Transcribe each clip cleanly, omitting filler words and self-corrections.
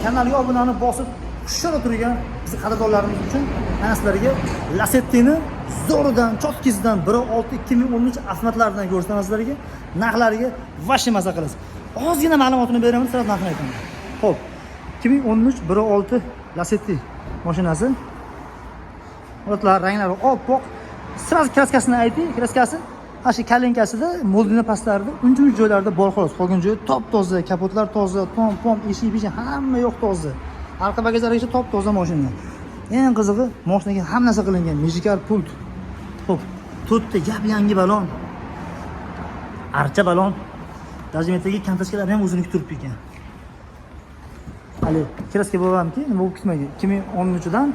kanalga obunani bosib xushyor turgan biz qadrdonlarimiz uchun mana sizlarga Lacetti'ni zo'ridan, chotkisidan 1.6 2013 avtomatlaridan ko'rsataman sizlarga. Narxlariga vashi maza qilasiz. Ozgina ma'lumotini beraman, sizlarga narxini aytaman. Xo'p, 2013 1.6 Lacetti mashinasi. O'tlar ranglari oppoq. Sraz kraskasini ayting, kraskasi Ashi kalinkasida moldina pastlarida uncha joylarda bor xolos. Qolgan joyi top toza, kapotlar toza, pom, eshik hamma yo'q toza. Arqa bagajlarigacha top toza mashina. Eng qizig'i, mashinaga hamma narsa qilingan, Magicar pult. Xo'p, to'rtta gap yangi balon. Archa balon. Dajmetdagi kantashkalar ham o'ziniki turib ekan. Hali kraska bo'lamki, nima bo'lib ketmagan. 2013 dan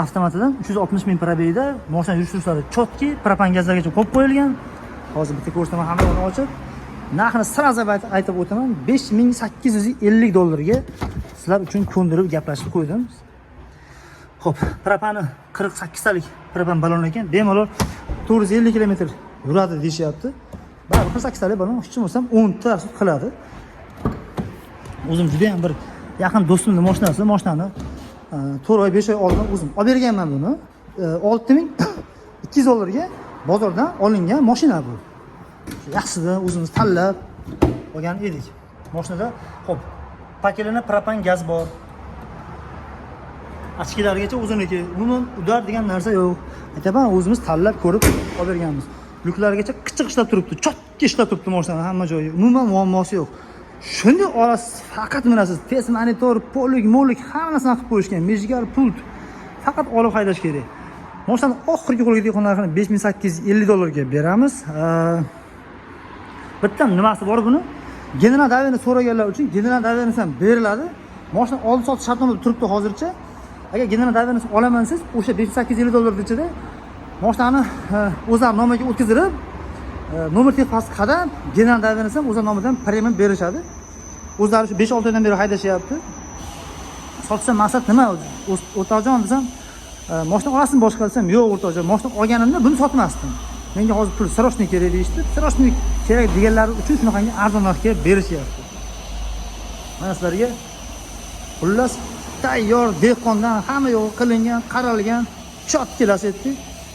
avtomatidan 360 ming probegda mashina yurish-turishlari chotki, propan gazlargacha qo'yib qo'yilgan. Hozir bitta ko'rsataman, hammasini ochib. Narxini siraza aytib o'taman, $5850 ga sizlar uchun ko'ndirib gaplashib qo'ydim. Xo'p, propani 48 talik propan balon ekan, bemalol 450 km yuradi deyishyapti. Baribir 48 talik balon, hech bo'lmasa 10 ta qiladi. O'zim juda ham bir yaqin do'stimning mashinasi, mashinani 4 oy 5 oy oldin o'zim olib berganman buni. $6200 ga bozordan olingan mashina bu. Yaxshidan o'zimiz tanlab olgan edik. Mashinada xo'p, pakelini propan gaz bor. Achkilarigacha o'ziniki. Umuman udar degan narsa yo'q. Aytaman, o'zimiz tanlab ko'rib olib berganmiz. Lyuklargacha qichiq ishlab turibdi, chotki ishlab turibdi mashina hamma joyi. Umuman muammosi yo'q. Shunday olasiz, faqat minasiz. Test monitor, mo'lik hammasini qilib qo'yishgan. Magicar pult. Faqat olib haydash kerak. Mashina oxirgi qo'lga teggan narxini $5850 ga beramiz. Bitta nimasi bor buni? General davini so'raganlar uchun general davini ham beriladi. Mashina oldi sotish shartnomada turibdi hozircha. Agar general davini olaman siz, o'sha $5850 ichida mashinani o'zlari nomiga o'tkazib, nomer texpasi qadam general davini ham o'zlari nomidan premium berishadi. O'zlari shu 5-6 oydan beri haydashyapti. Sotsa maqsad nima? O'rtoqjon desam, mashina olasizmi boshqa desam, yo'q o'rtoqjon, mashina olganimda buni sotmasdim. Menga hozir pul srochniy kerak deyishdi. Srochniy kerak deganlari uchun shunaqangi arzon narxga berishyapti. Mana sizlarga xullas tayyor dehqondan hamma yo'q qilingan, qaralgan chotki Lacetti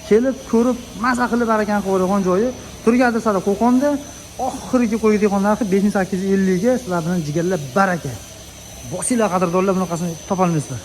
kelib ko'rib maza qilib barakan qo'ygan joyi Turgadi sada Qo'qonda oxirgi qo'ygan dehqon narxi $5850 ga sizlar bilan jigarlab baraka. Bosinglar qadrdonlar, bunaqasini topolmaysizlar.